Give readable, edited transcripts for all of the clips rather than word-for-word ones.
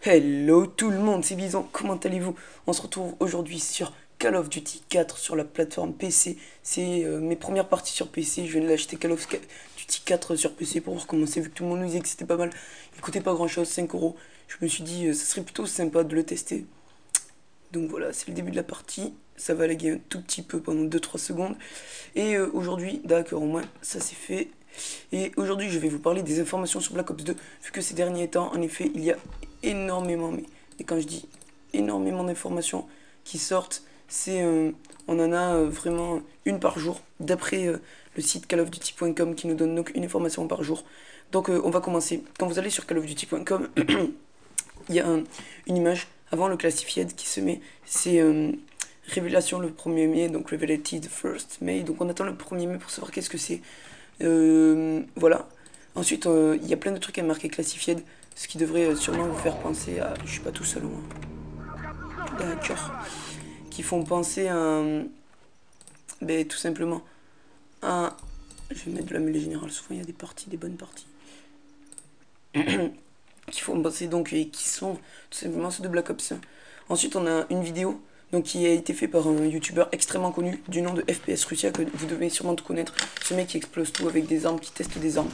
Hello tout le monde, c'est Bison, comment allez-vous? On se retrouve aujourd'hui sur Call of Duty 4 sur la plateforme PC. C'est mes premières parties sur PC, je viens de l'acheter Call of Duty 4 sur PC pour voir comment c'est, vu que tout le monde nous disait que c'était pas mal. Il coûtait pas grand chose, 5 euros. Je me suis dit, ça serait plutôt sympa de le tester. Donc voilà, c'est le début de la partie, ça va laguer un tout petit peu pendant 2-3 secondes. Et aujourd'hui, d'accord, au moins ça c'est fait. Et aujourd'hui, je vais vous parler des informations sur Black Ops 2, vu que ces derniers temps, en effet, il y a énormément, et quand je dis énormément d'informations qui sortent, c'est on en a vraiment une par jour, d'après le site callofduty.com qui nous donne donc une information par jour. Donc on va commencer. Quand vous allez sur callofduty.com, il y a une image avant le classified qui se met, c'est révélation le 1er mai, donc Revelated 1st May, donc on attend le 1er mai pour savoir qu'est-ce que c'est. Voilà. Ensuite, il y a plein de trucs à marquer classified, ce qui devrait sûrement vous faire penser à... Je suis pas tout seul, moi. D'accord. Qui font penser à... ben, tout simplement, à... Je vais mettre de la mêlée générale, souvent il y a des parties, des bonnes parties. Qui font penser donc, et qui sont tout simplement ceux de Black Ops 1. Ensuite, on a une vidéo donc, qui a été fait par un youtubeur extrêmement connu du nom de FPS Russia, que vous devez sûrement connaître. Ce mec qui explose tout avec des armes, qui teste des armes.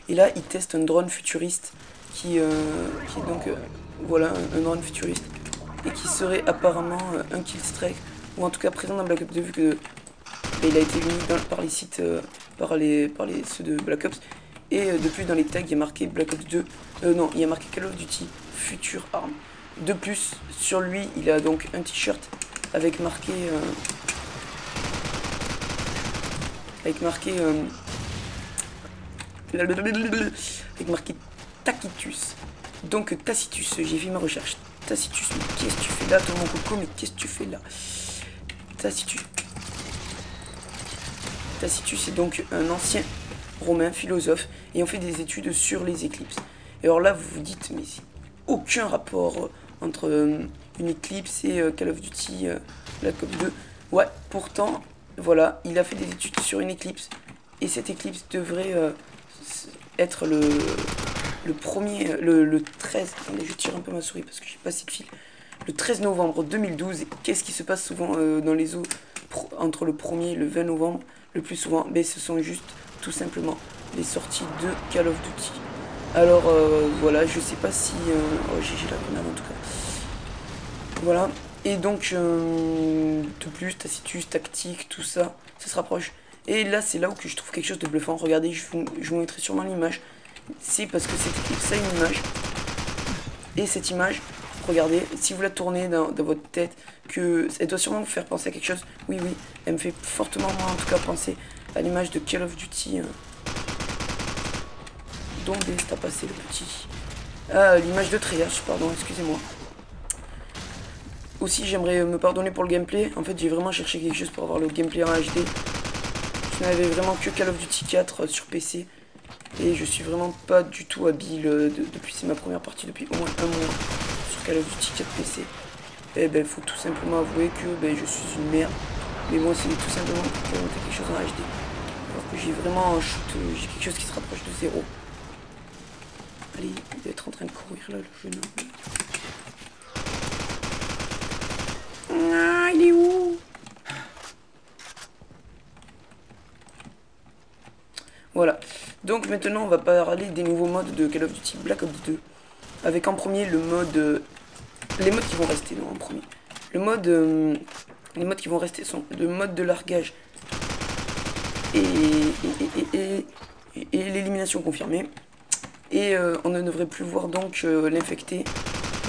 Et là, il teste un drone futuriste qui est donc, voilà, un drone futuriste. Et qui serait apparemment un killstrike, ou en tout cas présent dans Black Ops 2, vu que il a été mis par les sites, par ceux de Black Ops. Et de plus, dans les tags, il y a marqué Black Ops 2. Non, il y a marqué Call of Duty Future Arm. De plus, sur lui, il a donc un t-shirt avec marqué Tacitus. Donc Tacitus, j'ai fait ma recherche. Tacitus, mais qu'est-ce que tu fais là, toi mon coco, mais qu'est-ce que tu fais là? Tacitus. Tacitus est donc un ancien romain philosophe ayant fait des études sur les éclipses. Et alors là, vous vous dites, mais aucun rapport entre une éclipse et Call of Duty Black Ops 2. Ouais, pourtant, voilà, il a fait des études sur une éclipse. Et cette éclipse devrait être le premier, le 13... Attendez, je tire un peu ma souris parce que j'ai pas assez de fil. Le 13 novembre 2012. Et qu'est-ce qui se passe souvent dans les eaux entre le 1er et le 20 novembre? Le plus souvent, ben, ce sont juste tout simplement les sorties de Call of Duty. Alors voilà, je sais pas si... oh, j'ai la grenade en tout cas. Voilà. Et donc, de plus, Tacitus, tactique, tout ça, ça se rapproche. Et là, c'est là où que je trouve quelque chose de bluffant. Regardez, je vous mettrai sûrement l'image. C'est parce que c'est une image. Et cette image, regardez, si vous la tournez dans votre tête, que elle doit sûrement vous faire penser à quelque chose. Oui, oui, elle me fait fortement, moi, en tout cas, penser à l'image de Call of Duty. Dont est passé le petit. Ah, l'image de Treyarch, pardon, excusez-moi. Aussi, j'aimerais me pardonner pour le gameplay. En fait, j'ai vraiment cherché quelque chose pour avoir le gameplay en HD. Je n'avais vraiment que Call of Duty 4 sur PC. Et je suis vraiment pas du tout habile depuis, c'est ma première partie depuis au moins un mois sur Call of Duty 4 PC. Et ben, faut tout simplement avouer que ben, je suis une merde. Mais moi, c'est tout simplement pour monter quelque chose en HD. Alors que j'ai vraiment un shoot, j'ai quelque chose qui se rapproche de zéro. Allez, il doit être en train de courir là, le jeune homme. Ah, il est où? Voilà. Donc maintenant, on va parler des nouveaux modes de Call of Duty Black Ops 2. Avec en premier le mode... les modes qui vont rester, non, en premier. Le mode... les modes qui vont rester sont le mode de largage et l'élimination confirmée. Et on ne devrait plus voir donc l'infecté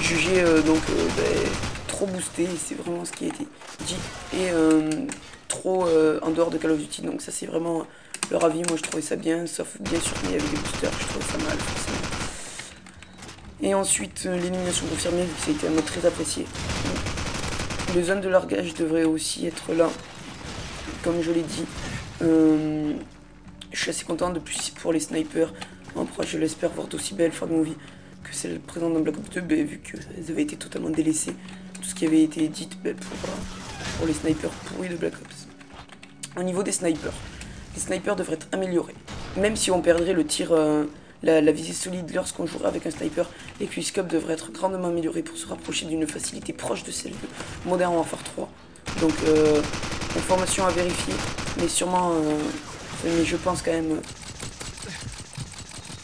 jugé trop boosté, c'est vraiment ce qui a été dit, et trop en dehors de Call of Duty. Donc ça c'est vraiment leur avis, moi je trouvais ça bien, sauf bien sûr qu'il y avait des boosters, je trouvais ça mal forcément. Et ensuite l'élimination confirmée, vu que ça a été un mode très apprécié. Les zones de largage devraient aussi être là, comme je l'ai dit. Je suis assez content de plus pour les snipers. Après, je l'espère voir d'aussi belles Ford Movie que celle présente dans Black Ops 2, ben, vu qu'elles avaient été totalement délaissées. Tout ce qui avait été dit ben, pour les snipers pourris de Black Ops. Au niveau des snipers, les snipers devraient être améliorés. Même si on perdrait le tir la visée solide lorsqu'on jouera avec un sniper. Les quickscope devraient être grandement améliorés pour se rapprocher d'une facilité proche de celle de Modern Warfare 3. Donc information à vérifier, mais sûrement, mais je pense quand même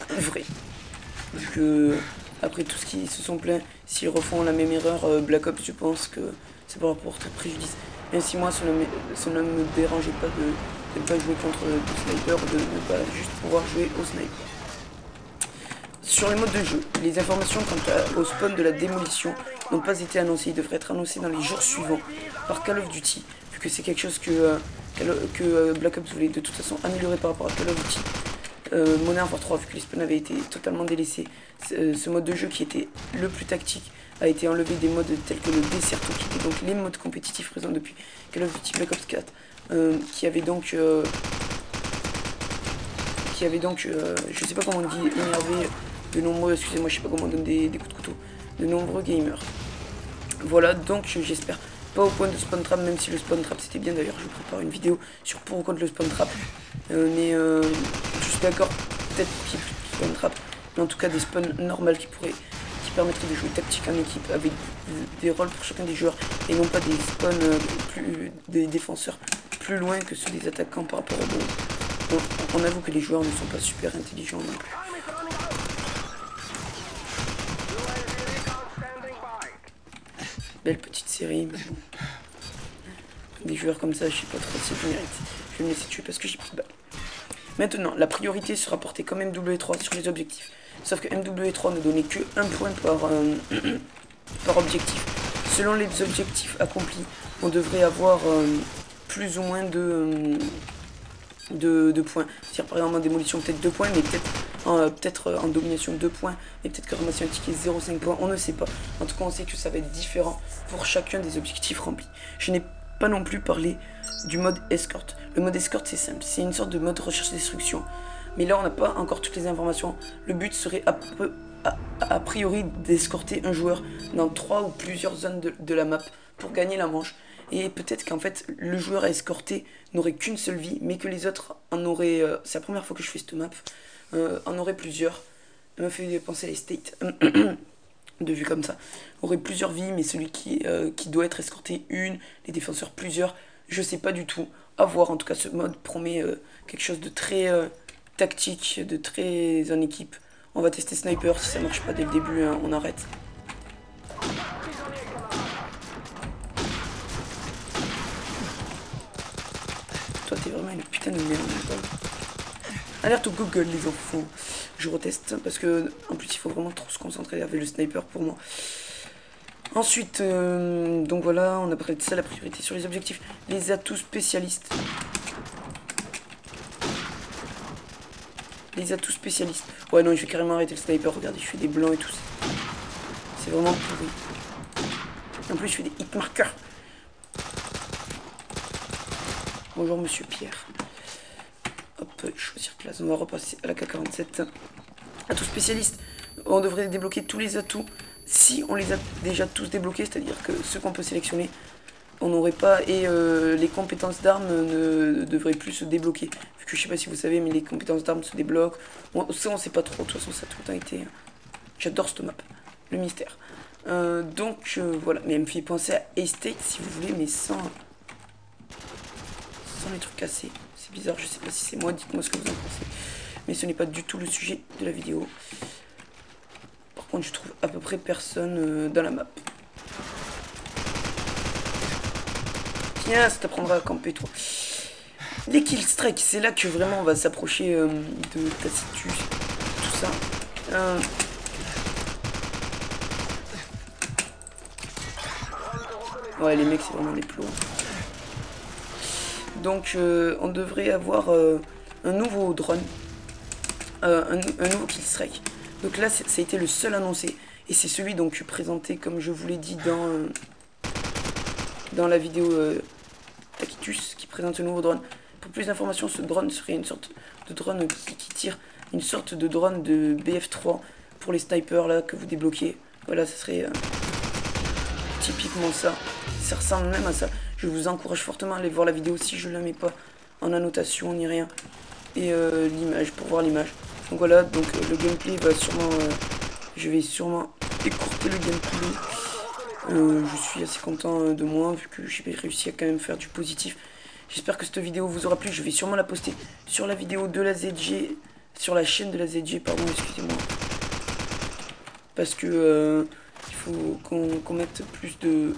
vrai. Parce que après tout ce qui se sont plaints, s'ils refont la même erreur, Black Ops, je pense que ça va leur porter préjudice. Même si moi, ça ne me dérangeait pas de ne pas jouer contre le sniper, de ne pas juste pouvoir jouer au sniper. Sur les modes de jeu, les informations quant au spawn de la démolition n'ont pas été annoncées. Ils devraient être annoncés dans les jours suivants par Call of Duty, vu que c'est quelque chose que Black Ops voulait de toute façon améliorer par rapport à Call of Duty. Modern Warfare 3, vu que les spawns avaient été totalement délaissés, ce mode de jeu qui était le plus tactique a été enlevé des modes tels que le Deserto, qui étaient donc les modes compétitifs présents depuis Call of Duty Black Ops 4, qui avait donc, je sais pas comment on dit, énervé de nombreux, excusez-moi, je sais pas comment on donne des coups de couteau, de nombreux gamers. Voilà, donc j'espère pas au point de spawn trap, même si le spawn trap c'était bien. D'ailleurs, je vous prépare une vidéo sur pour ou contre le spawn trap, mais je suis d'accord, peut-être qu'il y ait plus de spawn trap, mais en tout cas des spawns normales qui permettraient de jouer tactique en équipe avec des rôles pour chacun des joueurs et non pas des spawns des défenseurs plus loin que ceux des attaquants par rapport au bon. On avoue que les joueurs ne sont pas super intelligents non plus. Belle petite série, mais bon. Des joueurs comme ça, je sais pas trop si je mérite. Je vais me laisser tuer parce que j'ai plus de balles. Maintenant, la priorité sera portée comme MW3 sur les objectifs. Sauf que MW3 ne donnait que 1 point par objectif. Selon les objectifs accomplis, on devrait avoir plus ou moins de points. C'est-à-dire par exemple en démolition peut-être 2 points, mais peut-être en domination 2 points, et peut-être que ramasser un ticket 0,5 points, on ne sait pas. En tout cas, on sait que ça va être différent pour chacun des objectifs remplis. Je n'ai pas non plus parlé du mode escorte. Le mode escorte, c'est simple, c'est une sorte de mode recherche-destruction. Mais là, on n'a pas encore toutes les informations. Le but serait a priori d'escorter un joueur dans 3 ou plusieurs zones de la map pour gagner la manche. Et peut-être qu'en fait, le joueur à escorter n'aurait qu'une seule vie, mais que les autres en auraient... c'est la première fois que je fais cette map. En auraient plusieurs. Ça me fait penser à les States. De vue comme ça. Aurait plusieurs vies, mais celui qui doit être escorté les défenseurs plusieurs. Je sais pas du tout. À voir, en tout cas, ce mode promet quelque chose de très tactique, de très en équipe. On va tester sniper. Si ça marche pas dès le début, hein, on arrête. Toi, t'es vraiment une putain de merde. Alerte au Google, les enfants. Je reteste parce que en plus il faut vraiment trop se concentrer avec le sniper pour moi. Ensuite, donc voilà, on a parlé de ça, la priorité sur les objectifs. Les atouts spécialistes. Les atouts spécialistes. Ouais, non, je vais carrément arrêter le sniper. Regardez, je fais des blancs et tout ça. C'est vraiment pourri. En plus, je fais des hit markers. Bonjour, monsieur Pierre. Hop, choisir classe. On va repasser à la K47. Atouts spécialistes. On devrait débloquer tous les atouts. Si on les a déjà tous débloqués, c'est-à-dire que ceux qu'on peut sélectionner, on n'aurait pas, et les compétences d'armes ne devraient plus se débloquer. Vu que je sais pas si vous savez, mais les compétences d'armes se débloquent. Bon, ça on sait pas trop, de toute façon ça a tout le temps été... J'adore cette map, le mystère. Donc voilà, mais elle me fait penser à A-State si vous voulez, mais sans les trucs cassés. C'est bizarre, je sais pas si c'est moi, dites-moi ce que vous en pensez. Mais ce n'est pas du tout le sujet de la vidéo. Par contre, je trouve à peu près personne dans la map. Tiens, ça t'apprendra à camper, toi. Les kill strike, c'est là que vraiment on va s'approcher de Tacitus, tout ça. Ouais, les mecs, c'est vraiment des plots. Donc, on devrait avoir un nouveau drone, un nouveau kill strike. Donc là, ça a été le seul annoncé. Et c'est celui donc présenté, comme je vous l'ai dit, dans la vidéo Tacitus, qui présente ce nouveau drone. Pour plus d'informations, ce drone serait une sorte de drone qui tire, une sorte de drone de BF3 pour les snipers là que vous débloquez. Voilà, ça serait typiquement ça. Ça ressemble même à ça. Je vous encourage fortement à aller voir la vidéo si je ne la mets pas en annotation ni rien. Et l'image, pour voir l'image. Donc voilà, donc le gameplay va sûrement... je vais sûrement écourter le gameplay. Je suis assez content de moi, vu que j'ai réussi à quand même faire du positif. J'espère que cette vidéo vous aura plu. Je vais sûrement la poster sur la vidéo de la ZG, sur la chaîne de la ZG, pardon, excusez-moi. Parce que il faut qu'on mette plus de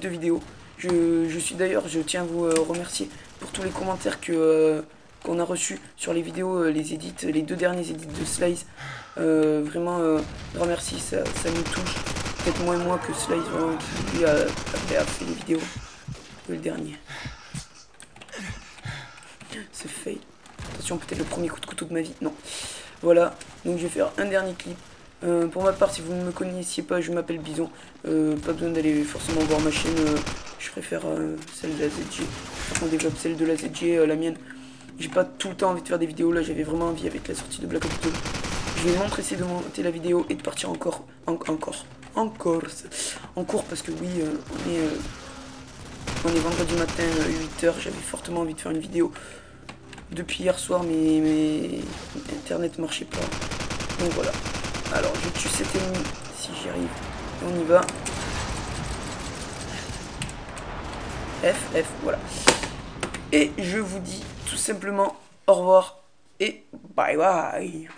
vidéos. Je suis d'ailleurs, je tiens à vous remercier pour tous les commentaires qu'on a reçus sur les vidéos, les edits, les 2 derniers edits de Slice. Vraiment, grand merci, ça nous touche. Peut-être moins et moins que Slice, vraiment, qui lui a fait les vidéos. Le dernier. Ce fail. Attention, peut-être le premier coup de couteau de ma vie. Non. Voilà, donc je vais faire un dernier clip. Pour ma part, si vous ne me connaissiez pas, je m'appelle Bison. Pas besoin d'aller forcément voir ma chaîne. Je préfère celle de la ZG. On développe celle de la ZG, la mienne. J'ai pas tout le temps envie de faire des vidéos. Là, j'avais vraiment envie avec la sortie de Black Ops 2. Je vais m'empresser de monter la vidéo et de partir en cours parce que oui, on est vendredi matin, 8h. J'avais fortement envie de faire une vidéo depuis hier soir, mais internet marchait pas. Donc voilà. Alors je tue cet ennemi si j'y arrive. On y va. F, voilà. Et je vous dis tout simplement au revoir et bye bye.